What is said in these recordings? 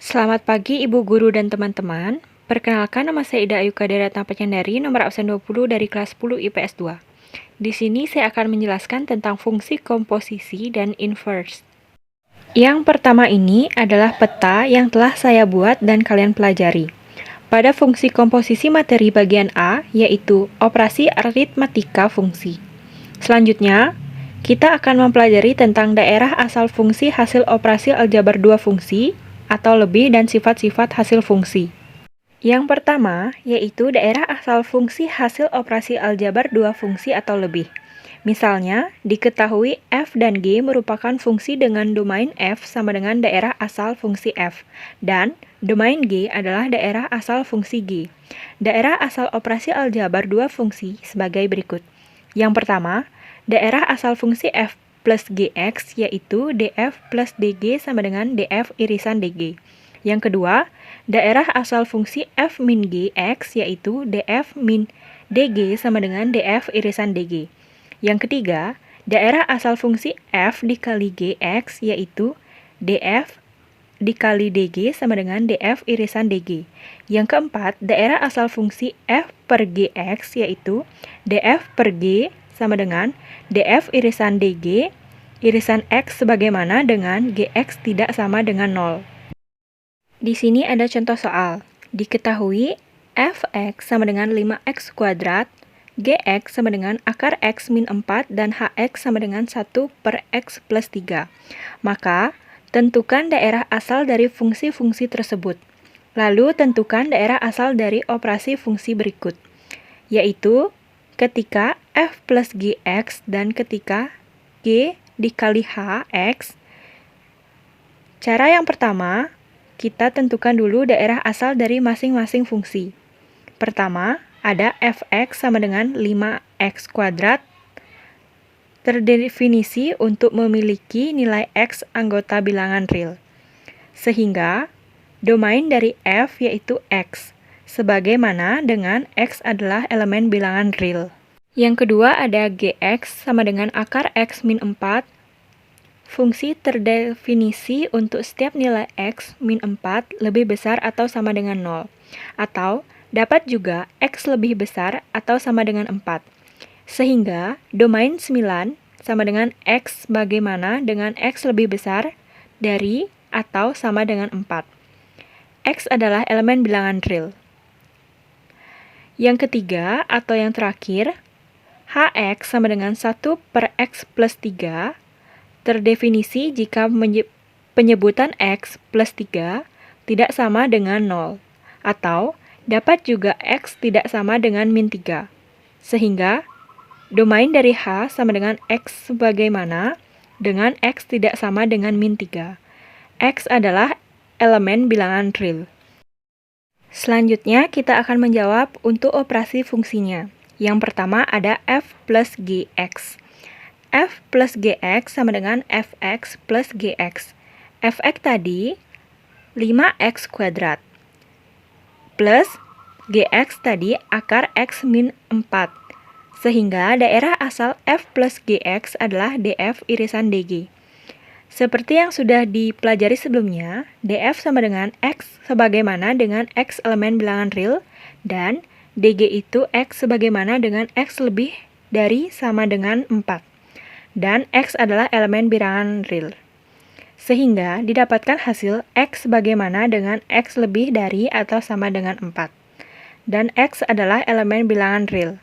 Selamat pagi Ibu Guru dan teman-teman. Perkenalkan, nama saya Ida Ayu Kadera Penyandari, nomor absen 20 dari kelas 10 IPS 2. Di sini saya akan menjelaskan tentang fungsi komposisi dan inverse. Yang pertama ini adalah peta yang telah saya buat dan kalian pelajari. Pada fungsi komposisi materi bagian A, yaitu operasi aritmatika fungsi. Selanjutnya, kita akan mempelajari tentang daerah asal fungsi hasil operasi aljabar 2 fungsi, atau lebih, dan sifat-sifat hasil fungsi. Yang pertama, yaitu daerah asal fungsi hasil operasi aljabar 2 fungsi atau lebih. Misalnya, diketahui f dan g merupakan fungsi dengan domain f sama dengan daerah asal fungsi f, dan domain g adalah daerah asal fungsi g. Daerah asal operasi aljabar 2 fungsi sebagai berikut. Yang pertama, daerah asal fungsi f plus gx, yaitu df plus dg sama dengan df irisan dg. Yang kedua, daerah asal fungsi f min gx, yaitu df min dg sama dengan df irisan dg. Yang ketiga, daerah asal fungsi f dikali gx, yaitu df dikali dg sama dengan df irisan dg. Yang keempat, daerah asal fungsi f per gx, yaitu df per g sama dengan df irisan dg irisan x sebagaimana dengan gx tidak sama dengan 0. Di sini ada contoh soal. Diketahui fx sama dengan 5x kuadrat, gx sama dengan akar x min 4, dan hx sama dengan 1 per x plus 3. Maka, tentukan daerah asal dari fungsi-fungsi tersebut. Lalu, tentukan daerah asal dari operasi fungsi berikut, yaitu ketika f plus gx dan ketika g dikali hx. Cara yang pertama, kita tentukan dulu daerah asal dari masing-masing fungsi. Pertama, ada fx sama dengan 5x kuadrat, terdefinisi untuk memiliki nilai x anggota bilangan real. Sehingga, domain dari f yaitu x, sebagaimana dengan x adalah elemen bilangan real. Yang kedua ada gx sama dengan akar x min 4, fungsi terdefinisi untuk setiap nilai x min 4 lebih besar atau sama dengan 0, atau dapat juga x lebih besar atau sama dengan 4. Sehingga domain 9 sama dengan x bagaimana dengan x lebih besar dari atau sama dengan 4. X adalah elemen bilangan real. Yang ketiga atau yang terakhir, hx sama dengan 1 per x plus 3, terdefinisi jika penyebutan x plus 3 tidak sama dengan 0, atau dapat juga x tidak sama dengan min 3. Sehingga, domain dari h sama dengan x sebagaimana dengan x tidak sama dengan min 3. X adalah elemen bilangan real. Selanjutnya, kita akan menjawab untuk operasi fungsinya. Yang pertama ada f plus gx. F plus gx sama dengan fx plus gx. Fx tadi 5x kuadrat plus gx tadi akar x min 4. Sehingga daerah asal f plus gx adalah df irisan dg. Seperti yang sudah dipelajari sebelumnya, df sama dengan x sebagaimana dengan x elemen bilangan real, dan dg itu x sebagaimana dengan x lebih dari sama dengan 4. Dan x adalah elemen bilangan real. Sehingga didapatkan hasil x sebagaimana dengan x lebih dari atau sama dengan 4. Dan x adalah elemen bilangan real.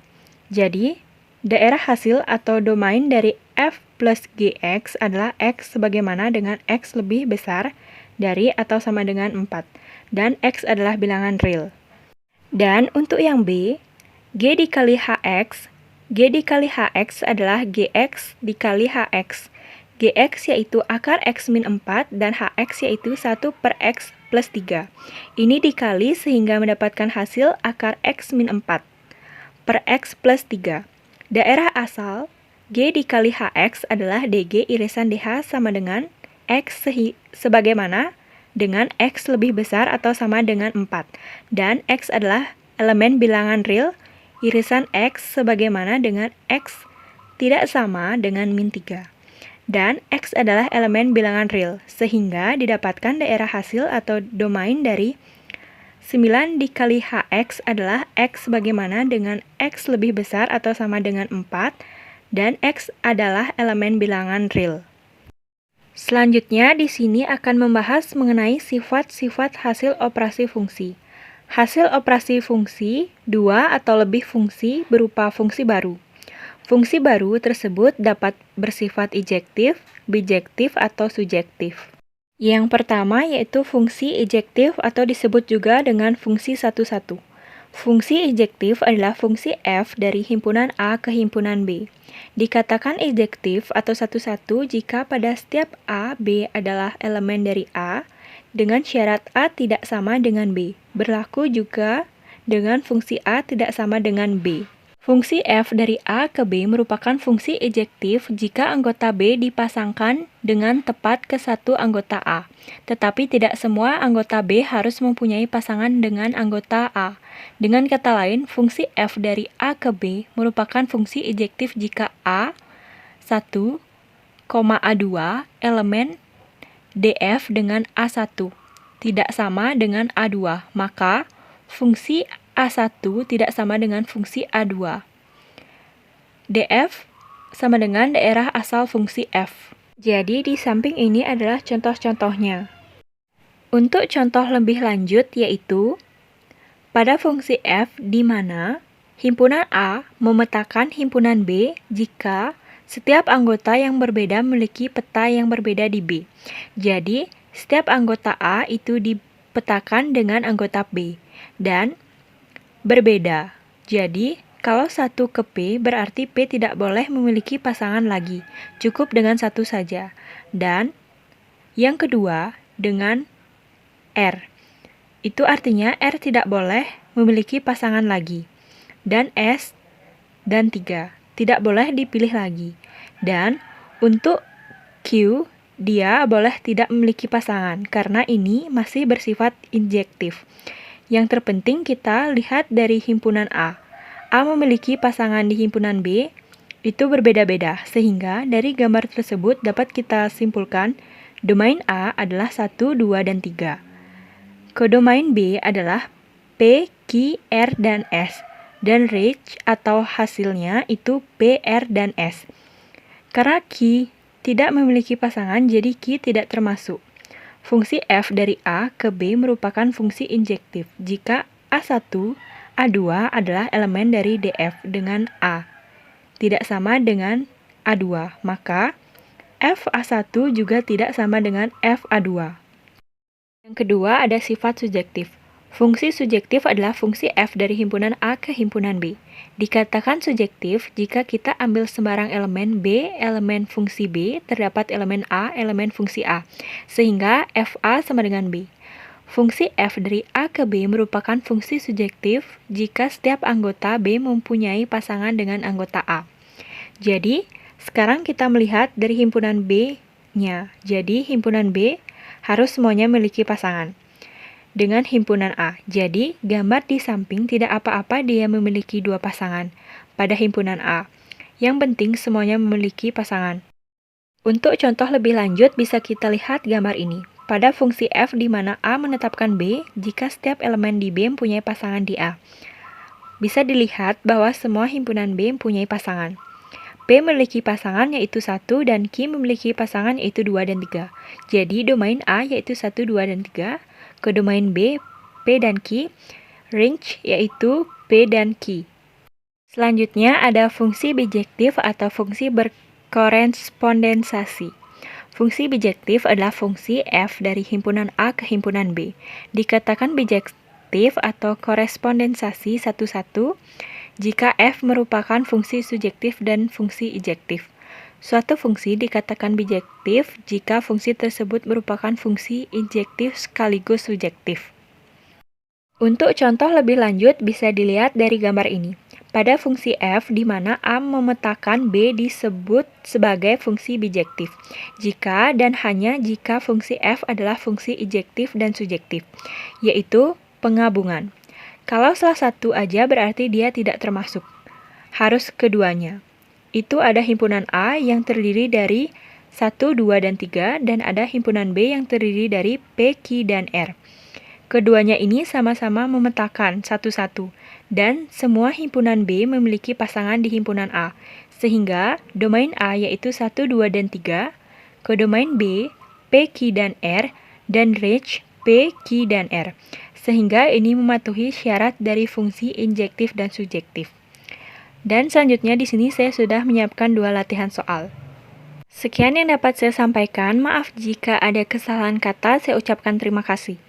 Jadi, daerah hasil atau domain dari f plus gx adalah x sebagaimana dengan x lebih besar dari atau sama dengan 4. Dan x adalah bilangan real. Dan untuk yang B, g dikali hx. G dikali hx adalah gx dikali hx. Gx yaitu akar x min 4 dan hx yaitu 1 per x plus 3. Ini dikali sehingga mendapatkan hasil akar x min 4 per x plus 3. Daerah asal g dikali hx adalah dg irisan dh sama dengan x sebagaimana dengan x lebih besar atau sama dengan 4. Dan x adalah elemen bilangan real irisan x sebagaimana dengan x tidak sama dengan min 3. Dan X adalah elemen bilangan real, sehingga didapatkan daerah hasil atau domain dari 9 dikali HX adalah X bagaimana dengan X lebih besar atau sama dengan 4, dan X adalah elemen bilangan real. Selanjutnya, di sini akan membahas mengenai sifat-sifat hasil operasi fungsi. Hasil operasi fungsi, dua atau lebih fungsi berupa fungsi baru. Fungsi baru tersebut dapat bersifat ejektif, bijektif, atau subjektif. Yang pertama yaitu fungsi ejektif atau disebut juga dengan fungsi satu-satu. Fungsi ejektif adalah fungsi f dari himpunan A ke himpunan B. Dikatakan ejektif atau satu-satu jika pada setiap A, B adalah elemen dari A, dengan syarat A tidak sama dengan B. Berlaku juga dengan fungsi A tidak sama dengan B. Fungsi f dari A ke B merupakan fungsi ejektif jika anggota B dipasangkan dengan tepat ke satu anggota A. Tetapi tidak semua anggota B harus mempunyai pasangan dengan anggota A. Dengan kata lain, fungsi f dari A ke B merupakan fungsi ejektif jika A1, A2 elemen df dengan A1 tidak sama dengan A2, maka fungsi A1 tidak sama dengan fungsi A2. df sama dengan daerah asal fungsi f. Jadi di samping ini adalah contoh-contohnya. Untuk contoh lebih lanjut yaitu pada fungsi f di mana himpunan A memetakan himpunan B jika setiap anggota yang berbeda memiliki peta yang berbeda di B. Jadi, setiap anggota A itu dipetakan dengan anggota B dan berbeda. Jadi, kalau satu ke P berarti P tidak boleh memiliki pasangan lagi, cukup dengan satu saja. Dan yang kedua dengan R. Itu artinya R tidak boleh memiliki pasangan lagi. Dan S dan 3 tidak boleh dipilih lagi. Dan untuk Q, dia boleh tidak memiliki pasangan karena ini masih bersifat injektif. Yang terpenting kita lihat dari himpunan A. A memiliki pasangan di himpunan B, itu berbeda-beda, sehingga dari gambar tersebut dapat kita simpulkan domain A adalah 1, 2, dan 3. Kodomain B adalah P, Q, R, dan S. Dan range atau hasilnya itu P, R, dan S. Karena Q tidak memiliki pasangan, jadi Q tidak termasuk. Fungsi f dari A ke B merupakan fungsi injektif jika A1, A2 adalah elemen dari df dengan A. Tidak sama dengan A2, maka f A1 juga tidak sama dengan f A2. Yang kedua ada sifat subjektif. Fungsi subjektif adalah fungsi f dari himpunan A ke himpunan B. Dikatakan subjektif jika kita ambil sembarang elemen B, elemen fungsi B, terdapat elemen A, elemen fungsi A, sehingga FA sama dengan B. Fungsi f dari A ke B merupakan fungsi subjektif jika setiap anggota B mempunyai pasangan dengan anggota A. Jadi, sekarang kita melihat dari himpunan B-nya. Jadi, himpunan B harus semuanya memiliki pasangan dengan himpunan A. Jadi, gambar di samping tidak apa-apa dia memiliki dua pasangan pada himpunan A. Yang penting semuanya memiliki pasangan. Untuk contoh lebih lanjut bisa kita lihat gambar ini. Pada fungsi f di mana A menetapkan B jika setiap elemen di B mempunyai pasangan di A. Bisa dilihat bahwa semua himpunan B mempunyai pasangan. P memiliki pasangan yaitu 1 dan Q memiliki pasangan yaitu 2 dan 3. Jadi domain A yaitu 1, 2, dan 3. Kodomain B, P dan Q, range yaitu P dan Q. Selanjutnya ada fungsi bijektif atau fungsi berkorespondensasi. Fungsi bijektif adalah fungsi f dari himpunan A ke himpunan B. Dikatakan bijektif atau korespondensasi satu-satu jika f merupakan fungsi subjektif dan fungsi ejektif. Suatu fungsi dikatakan bijektif jika fungsi tersebut merupakan fungsi injektif sekaligus subjektif. Untuk contoh lebih lanjut bisa dilihat dari gambar ini. Pada fungsi f di mana A memetakan B disebut sebagai fungsi bijektif jika dan hanya jika fungsi f adalah fungsi ejektif dan subjektif, yaitu penggabungan. Kalau salah satu aja berarti dia tidak termasuk. Harus keduanya. Itu ada himpunan A yang terdiri dari 1, 2, dan 3, dan ada himpunan B yang terdiri dari P, Q, dan R. Keduanya ini sama-sama memetakan satu-satu, dan semua himpunan B memiliki pasangan di himpunan A, sehingga domain A yaitu 1, 2, dan 3, kodomain B, P, Q, dan R, dan range P, Q, dan R. Sehingga ini mematuhi syarat dari fungsi injektif dan surjektif. Dan selanjutnya di sini saya sudah menyiapkan 2 latihan soal. Sekian yang dapat saya sampaikan. Maaf jika ada kesalahan kata, saya ucapkan terima kasih.